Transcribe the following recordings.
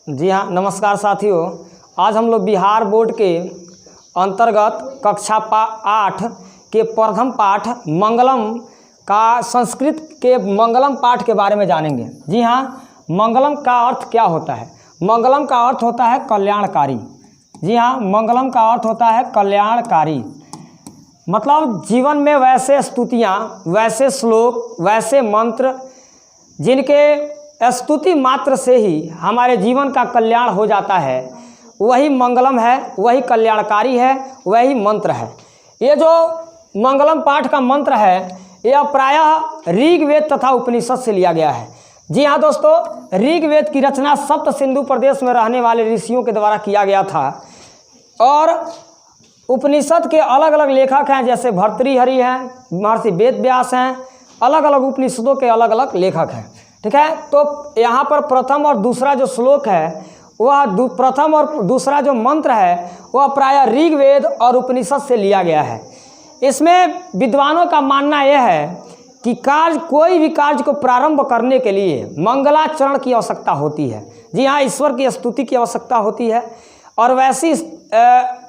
जी हाँ, नमस्कार साथियों। आज हम लोग बिहार बोर्ड के अंतर्गत कक्षा 8 के प्रथम पाठ मंगलम का संस्कृत के मंगलम पाठ के बारे में जानेंगे। जी हाँ, मंगलम का अर्थ क्या होता है? मंगलम का अर्थ होता है कल्याणकारी। जी हाँ, मंगलम का अर्थ होता है कल्याणकारी। मतलब जीवन में वैसे स्तुतियाँ, वैसे श्लोक, वैसे मंत्र जिनके स्तुति मात्र से ही हमारे जीवन का कल्याण हो जाता है, वही मंगलम है, वही कल्याणकारी है, वही मंत्र है। ये जो मंगलम पाठ का मंत्र है, यह प्रायः ऋग्वेद तथा उपनिषद से लिया गया है। जी हाँ दोस्तों, ऋग्वेद की रचना सप्त सिंधु प्रदेश में रहने वाले ऋषियों के द्वारा किया गया था और उपनिषद के अलग अलग लेखक हैं, जैसे भर्तृहरि हैं, महर्षि वेद व्यास हैं। अलग अलग उपनिषदों के अलग अलग लेखक हैं। ठीक है, तो यहाँ पर प्रथम और दूसरा जो श्लोक है, वह प्रथम और दूसरा जो मंत्र है, वह प्रायः ऋग्वेद और उपनिषद से लिया गया है। इसमें विद्वानों का मानना यह है कि कोई भी कार्य को प्रारंभ करने के लिए मंगलाचरण की आवश्यकता होती है। जी हाँ, ईश्वर की स्तुति की आवश्यकता होती है और वैसी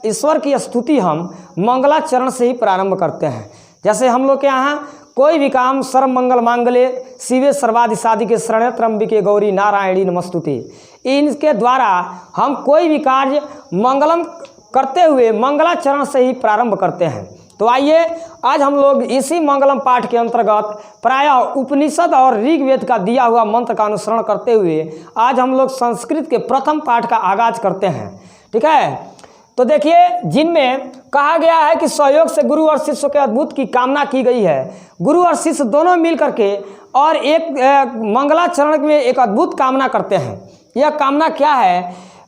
ईश्वर की स्तुति हम मंगलाचरण से ही प्रारंभ करते हैं। जैसे हम लोग के यहाँ कोई भी काम सर्व मंगल मांगल्ये शिवे सर्वादि साधिके शरण्ये त्र्यंबके गौरी नारायणी नमस्तुते, इनके द्वारा हम कोई भी कार्य मंगलम करते हुए मंगलाचरण से ही प्रारंभ करते हैं। तो आइए आज हम लोग इसी मंगलम पाठ के अंतर्गत प्रायः उपनिषद और ऋग्वेद का दिया हुआ मंत्र का अनुसरण करते हुए आज हम लोग संस्कृत के प्रथम पाठ का आगाज करते हैं। ठीक है, तो देखिए, जिनमें कहा गया है कि सहयोग से गुरु और शिष्य के अद्भुत की कामना की गई है। गुरु और शिष्य दोनों मिल करके और एक मंगलाचरण में एक अद्भुत कामना करते हैं। यह कामना क्या है?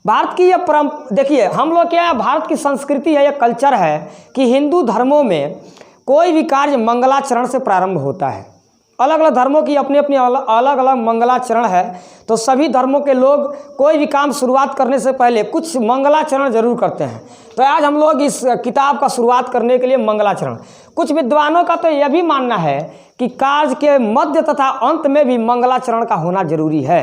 भारत की यह देखिए, हम लोग क्या है, भारत की संस्कृति है, यह कल्चर है कि हिंदू धर्मों में कोई भी कार्य मंगलाचरण से प्रारंभ होता है। अलग अलग धर्मों की अपनी अपनी अलग अलग मंगलाचरण है। तो सभी धर्मों के लोग कोई भी काम शुरुआत करने से पहले कुछ मंगलाचरण जरूर करते हैं। तो आज हम लोग इस किताब का शुरुआत करने के लिए मंगलाचरण, कुछ विद्वानों का तो यह भी मानना है कि कार्य के मध्य तथा अंत में भी मंगलाचरण का होना जरूरी है।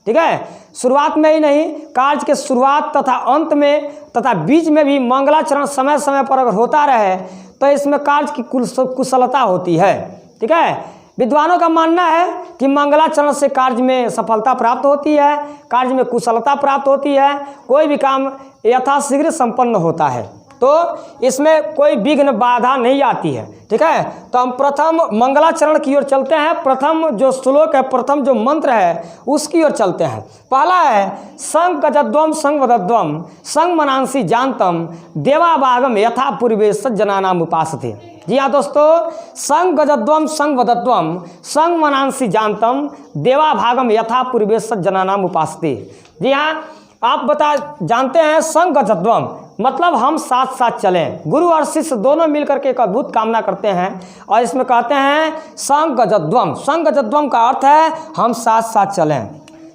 ठीक है, शुरुआत में ही नहीं, कार्य के शुरुआत तथा अंत में तथा बीच में भी मंगलाचरण समय समय पर अगर होता रहे तो इसमें कार्य की कुशलता होती है। ठीक है, विद्वानों का मानना है कि मंगलाचरण से कार्य में सफलता प्राप्त होती है, कार्य में कुशलता प्राप्त होती है, कोई भी काम यथाशीघ्र संपन्न होता है, तो इसमें कोई विघ्न बाधा नहीं आती है। ठीक है, तो हम प्रथम मंगलाचरण की ओर चलते हैं। प्रथम जो श्लोक है, प्रथम जो मंत्र है, उसकी ओर चलते हैं। पहला है संग गजद्वम संग वदद्वम संग मनांसी जानतम देवाभागम यथा पूर्वे सज्जनानाम उपासते। जी हाँ दोस्तों, संग गजद्वम संग वदद्वम संग मनांसी जानतम देवाभागम यथा पूर्वे सज्जनानाम उपासते। जी हाँ, आप जानते हैं संग गजद्वम मतलब हम साथ साथ चलें। गुरु और शिष्य दोनों मिलकर के एक अद्भुत कामना करते हैं और इसमें कहते हैं संग गजद्वम। संग गजद्वम का अर्थ है हम साथ साथ चलें।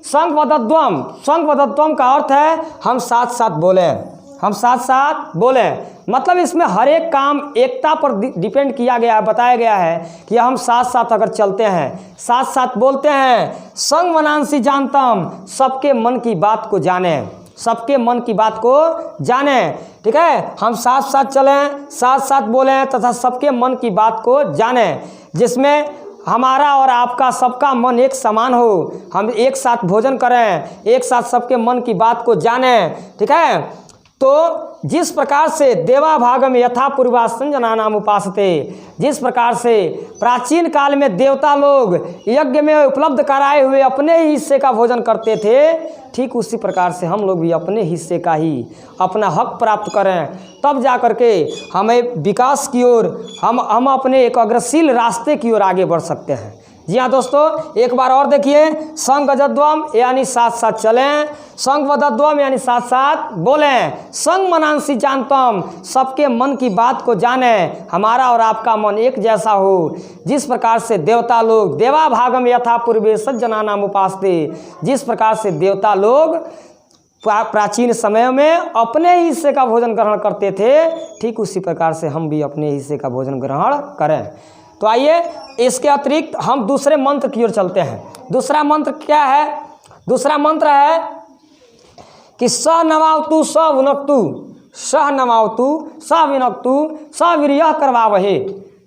संग वदद्वम का अर्थ है हम साथ साथ बोलें, हम साथ साथ बोलें। मतलब इसमें हर एक काम एकता पर डिपेंड किया गया है, बताया गया है कि हम साथ साथ अगर चलते हैं, साथ साथ बोलते हैं। संग मनांसी जानतम, सबके मन की बात को जाने, सबके मन की बात को जाने। ठीक है, हम साथ साथ चलें, साथ साथ बोलें तथा सबके मन की बात को जाने, जिसमें हमारा और आपका सबका मन एक समान हो। हम एक साथ भोजन करें, एक साथ सबके मन की बात को जानें। ठीक है, तो जिस प्रकार से देवाभागम यथा पूर्वा संजनानाम उपासते, जिस प्रकार से प्राचीन काल में देवता लोग यज्ञ में उपलब्ध कराए हुए अपने ही हिस्से का भोजन करते थे, ठीक उसी प्रकार से हम लोग भी अपने हिस्से का ही अपना हक प्राप्त करें, तब जा कर के हमें विकास की ओर, हम अपने एक अग्रशील रास्ते की ओर आगे बढ़ सकते हैं। जी हाँ दोस्तों, एक बार और देखिए, संग गजद्वम यानी साथ साथ चलें, संग वदद्वम यानी साथ साथ बोलें, संग मनांसी जानतम सबके मन की बात को जाने, हमारा और आपका मन एक जैसा हो। जिस प्रकार से देवता लोग देवाभागम यथा पूर्वे सज्जनानाम उपासते, जिस प्रकार से देवता लोग प्राचीन समय में अपने हिस्से का भोजन ग्रहण करते थे, ठीक उसी प्रकार से हम भी अपने हिस्से का भोजन ग्रहण करें। तो आइए इसके अतिरिक्त हम दूसरे मंत्र की ओर चलते हैं। दूसरा मंत्र क्या है? दूसरा मंत्र है कि स नवावतु स भुनक्तु, सह नवावतु स विनक्तु स वीर्यः करवावहे,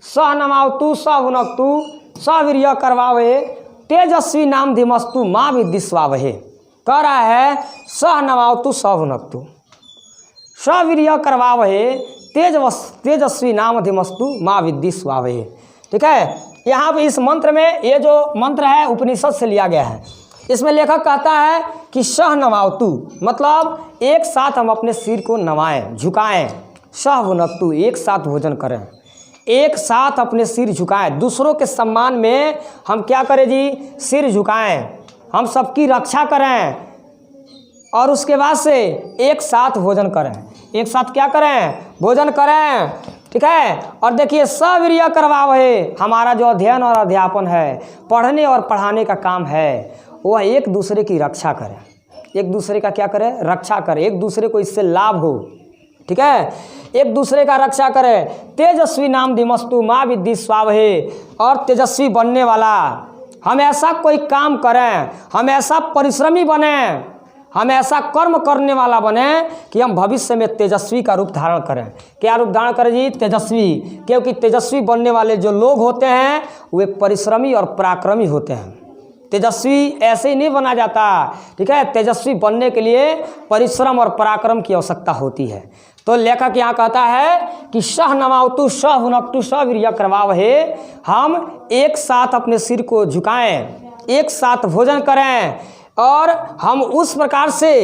स नवावतु स भुनक्तु स वीर्यः करवावहे, तेजस्वी नाम धीमस्तु माँ विद्विषावहे। कह रहा है सह नवावतु स भुनक्तु स वीर्यः करवावहे, तेजस्वी नाम धीमस्तु माँ विद्विषावहे। ठीक है, यहाँ पे इस मंत्र में, ये जो मंत्र है उपनिषद से लिया गया है, इसमें लेखक कहता है कि सह नवावतु मतलब एक साथ हम अपने सिर को नवाएं, झुकाएं, सह भुनक्तु एक साथ भोजन करें, एक साथ अपने सिर झुकाएं, दूसरों के सम्मान में हम क्या करें जी, सिर झुकाएं, हम सबकी रक्षा करें और उसके बाद से एक साथ भोजन करें, एक साथ क्या करें, भोजन करें। ठीक है, और देखिए सवीर्य करवावहे, हमारा जो अध्ययन और अध्यापन है, पढ़ने और पढ़ाने का काम है, वह एक दूसरे की रक्षा करें, एक दूसरे का क्या करें, रक्षा करें, एक दूसरे को इससे लाभ हो। ठीक है, एक दूसरे का रक्षा करें। तेजस्वी नाम धीमस्तु माँ विद्विषावहे, और तेजस्वी बनने वाला, हम ऐसा कोई काम करें, हम ऐसा परिश्रमी बने, हम ऐसा कर्म करने वाला बने कि हम भविष्य में तेजस्वी का रूप धारण करें। क्या रूप धारण करें जी, तेजस्वी, क्योंकि तेजस्वी बनने वाले जो लोग होते हैं वे परिश्रमी और पराक्रमी होते हैं। तेजस्वी ऐसे ही नहीं बना जाता। ठीक है, तेजस्वी बनने के लिए परिश्रम और पराक्रम की आवश्यकता होती है। तो लेखक यहाँ कहता है कि सह नवावतु सह भुनक्तु स वीर्यः करवावहे, हम एक साथ अपने सिर को झुकाएं, एक साथ भोजन करें और हम उस प्रकार से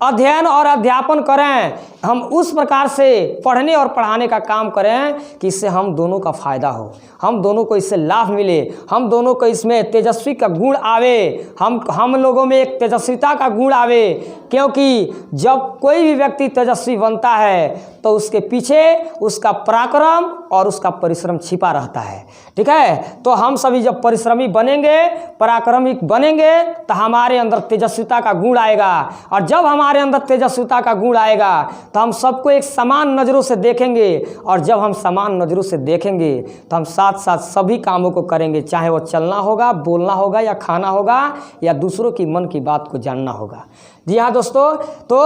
अध्ययन और अध्यापन करें, हम उस प्रकार से पढ़ने और पढ़ाने का काम करें कि इससे हम दोनों का फ़ायदा हो, हम दोनों को इससे लाभ मिले, हम दोनों को इसमें तेजस्वी का गुण आवे, हम लोगों में एक तेजस्विता का गुण आवे। क्योंकि जब कोई भी व्यक्ति तेजस्वी बनता है तो उसके पीछे उसका पराक्रम और उसका परिश्रम छिपा रहता है। ठीक है, तो हम सभी जब परिश्रमी बनेंगे, पराक्रमी बनेंगे, तो हमारे अंदर तेजस्विता का गुण आएगा, और जब हमारे अंदर तेजस्विता का गुण आएगा तो हम सबको एक समान नज़रों से देखेंगे, और जब हम समान नज़रों से देखेंगे तो हम साथ साथ सभी कामों को करेंगे, चाहे वो चलना होगा, बोलना होगा, या खाना होगा, या दूसरों की मन की बात को जानना होगा। जी हाँ दोस्तों, तो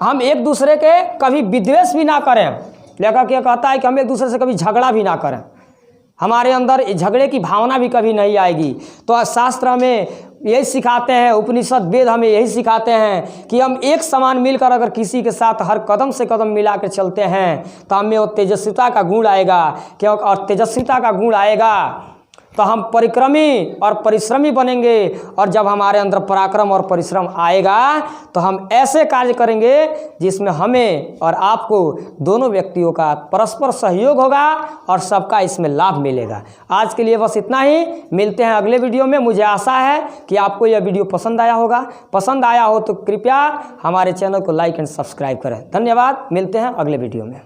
हम एक दूसरे के कभी विद्वेष भी ना करें। लेखक ये कहता है कि हम एक दूसरे से कभी झगड़ा भी ना करें, हमारे अंदर झगड़े की भावना भी कभी नहीं आएगी। तो शास्त्र हमें यही सिखाते हैं, उपनिषद वेद हमें यही सिखाते हैं कि हम एक समान मिलकर अगर किसी के साथ हर कदम से कदम मिला कर चलते हैं तो हमें वो तेजस्विता का गुण आएगा। क्यों, और तेजस्विता का गुण आएगा तो हम परिक्रमी और परिश्रमी बनेंगे, और जब हमारे अंदर पराक्रम और परिश्रम आएगा तो हम ऐसे कार्य करेंगे जिसमें हमें और आपको दोनों व्यक्तियों का परस्पर सहयोग होगा और सबका इसमें लाभ मिलेगा। आज के लिए बस इतना ही, मिलते हैं अगले वीडियो में। मुझे आशा है कि आपको यह वीडियो पसंद आया होगा। पसंद आया हो तो कृपया हमारे चैनल को लाइक एंड सब्सक्राइब करें। धन्यवाद, मिलते हैं अगले वीडियो में।